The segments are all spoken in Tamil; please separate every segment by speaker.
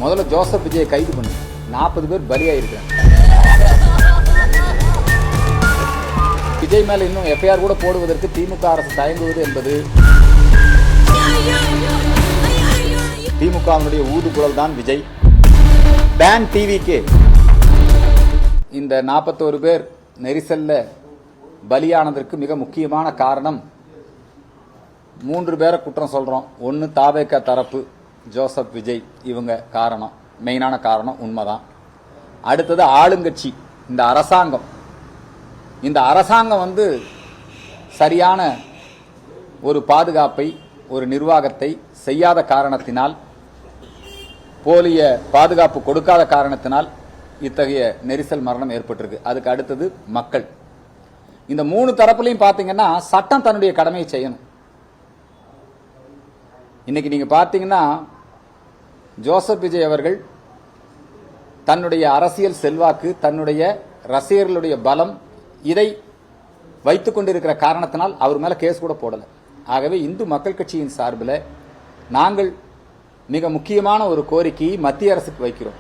Speaker 1: முதல்ல ஜோசப் விஜயை கைது பண்ணு. 40 பேர் பலியாயிருக்காங்க. விஜய் மேல இன்னும் எஃப்ஐஆர் கூட போடுவதற்கு திமுக அரசு தயங்குவது என்பது திமுகவினுடைய ஊதுகுழல் தான் விஜய். பேன் டிவிக்கு இந்த 41 பேர் நெரிசல்ல பலியானதற்கு மிக முக்கியமான காரணம் 3 பேரை குற்றம் சொல்றோம். ஒன்னு தாவேக தரப்பு, ஜோசப் விஜய், இவங்க காரணம், மெயினான காரணம் உண்மைதான். அடுத்தது ஆளுங்கட்சி, இந்த அரசாங்கம் சரியான ஒரு பாதுகாப்பை, ஒரு நிர்வாகத்தை செய்யாத காரணத்தினால், போலிய பாதுகாப்பு கொடுக்காத காரணத்தினால் இத்தகைய நெரிசல் மரணம் ஏற்பட்டிருக்கு. அதுக்கு அடுத்தது மக்கள். இந்த 3 தரப்புலையும் பாத்தீங்கன்னா சட்டம் தன்னுடைய கடமையை செய்யணும். இன்னைக்கு நீங்க பாத்தீங்கன்னா ஜோசப் விஜய் அவர்கள் தன்னுடைய அரசியல் செல்வாக்கு, தன்னுடைய ரசிகர்களுடைய பலம், இதை வைத்துக் கொண்டிருக்கிற காரணத்தினால் அவர் மேல கேஸ் கூட போடல. ஆகவே இந்து மக்கள் கட்சியின் சார்பில் நாங்கள் மிக முக்கியமான ஒரு கோரிக்கையை மத்திய அரசுக்கு வைக்கிறோம்,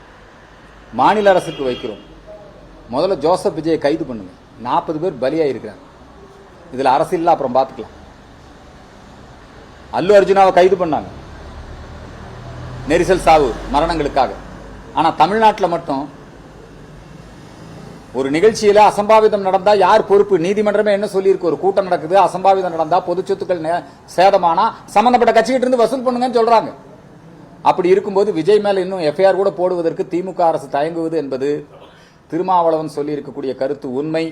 Speaker 1: மாநில அரசுக்கு வைக்கிறோம். முதல்ல ஜோசப் விஜயை கைது பண்ணுங்க. 40 பேர் பலியாயிருக்கிறாங்க. இதுல அரசியல் அப்புறம் பார்த்துக்கலாம். அல்லு அர்ஜுனாவை கைது பண்ணாங்க நெரிசல் சாவு மரணங்களுக்காக. ஆனா தமிழ்நாட்டில் மட்டும் ஒரு நிகழ்ச்சியில அசம்பாவிதம் நடந்தா யார் பொறுப்பு? நீதிமன்றமே என்ன சொல்லி இருக்கு? ஒரு கூட்டம் நடக்குது, அசம்பாவிதம் நடந்தா, பொது சொத்துக்கள் சேதமானா சம்பந்தப்பட்ட கட்சிகிட்ட இருந்து வசூல் பண்ணுங்கன்னு சொல்றாங்க. அப்படி இருக்கும்போது விஜய் மேல இன்னும் எஃப்ஐஆர் கூட போடுவதற்கு திமுக அரசு தயங்குவது என்பது திருமாவளவன் சொல்லி இருக்கக்கூடிய கருத்து உண்மை.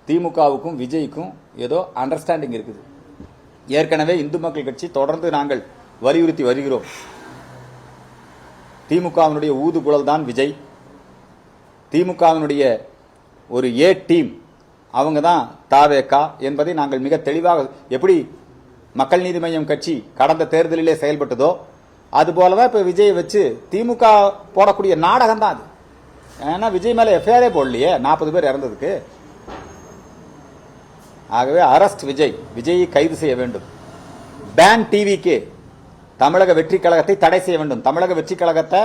Speaker 1: திமுகவுக்கும் விஜய்க்கும் ஏதோ அண்டர்ஸ்டாண்டிங் இருக்குது. ஏற்கனவே இந்து மக்கள் கட்சி தொடர்ந்து நாங்கள் வலியுறுத்தி வருகிறோம். திமுகவினுடைய ஊதுகுழல் தான் விஜய். திமுகவினுடைய ஒரு ஏ டீம் அவங்க தான் தாவேகா என்பதை நாங்கள் மிக தெளிவாக, எப்படி மக்கள் நீதி மய்யம் கட்சி கடந்த தேர்தலிலே செயல்பட்டதோ அதுபோலதான் இப்ப விஜயை வச்சு திமுக போடக்கூடிய நாடகம் தான் அது. ஏன்னா விஜய் மேல எஃப்ஐஆரே போடலையே 40 பேர் இறந்ததுக்கு. ஆகவே அரஸ்ட் விஜயை கைது செய்ய வேண்டும். பேன் டிவிக்கு, தமிழக வெற்றி கழகத்தை தடை செய்ய வேண்டும். தமிழக வெற்றி கழகத்தை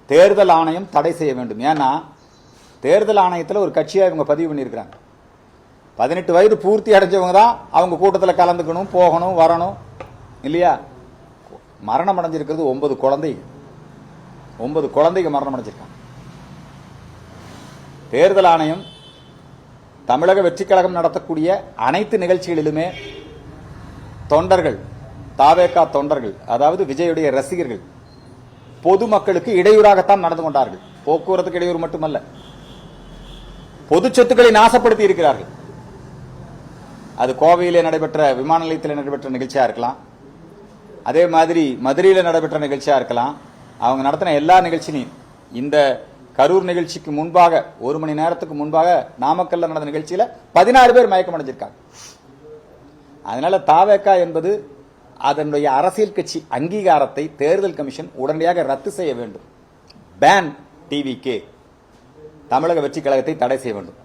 Speaker 1: தேர்தல் ஆணையம் தடை செய்ய வேண்டும். ஏன்னா தேர்தல் ஆணையத்தில் ஒரு கட்சியா இவங்க பதிவு பண்ணியிருக்கிறாங்க. 18 வயது பூர்த்தி அடைஞ்சவங்க தான் அவங்க கூட்டத்தில் கலந்துக்கணும், போகணும், வரணும் இல்லையா? மரணம் அடைஞ்சிருக்கிறது 9 குழந்தைங்க மரணம் அடைஞ்சிருக்காங்க. தேர்தல் ஆணையம் தமிழக வெற்றி கழகம் நடத்தக்கூடிய அனைத்து நிகழ்ச்சிகளிலுமே தொண்டர்கள், தாவேகா தொண்டர்கள், அதாவது விஜயுடைய ரசிகர்கள், பொதுமக்களுக்கு இடையூறாகத்தான் நடந்து கொண்டார்கள். போக்குவரத்துக்கு இடையூறு மட்டுமல்ல, பொது சொத்துக்களை நாசப்படுத்தி இருக்கிறார்கள். அது கோவையிலே நடைபெற்ற, விமான நிலையத்தில் நடைபெற்ற நிகழ்ச்சியா இருக்கலாம், அதே மாதிரி மதுரையில் நடைபெற்ற நிகழ்ச்சியா இருக்கலாம். அவங்க நடத்தின எல்லா நிகழ்ச்சியும், இந்த கரூர் நிகழ்ச்சிக்கு முன்பாக 1 மணி நேரத்துக்கு முன்பாக நாமக்கல்ல நடந்த நிகழ்ச்சியில 16 பேர் மயக்கம் அடைஞ்சிருக்காங்க. அதனால தாவேகா என்பது அதனுடைய அரசியல் கட்சி அங்கீகாரத்தை தேர்தல் கமிஷன் உடனடியாக ரத்து செய்ய வேண்டும். பேன் டிவிக்கு, தமிழக வெற்றி கழகத்தை தடை செய்ய வேண்டும்.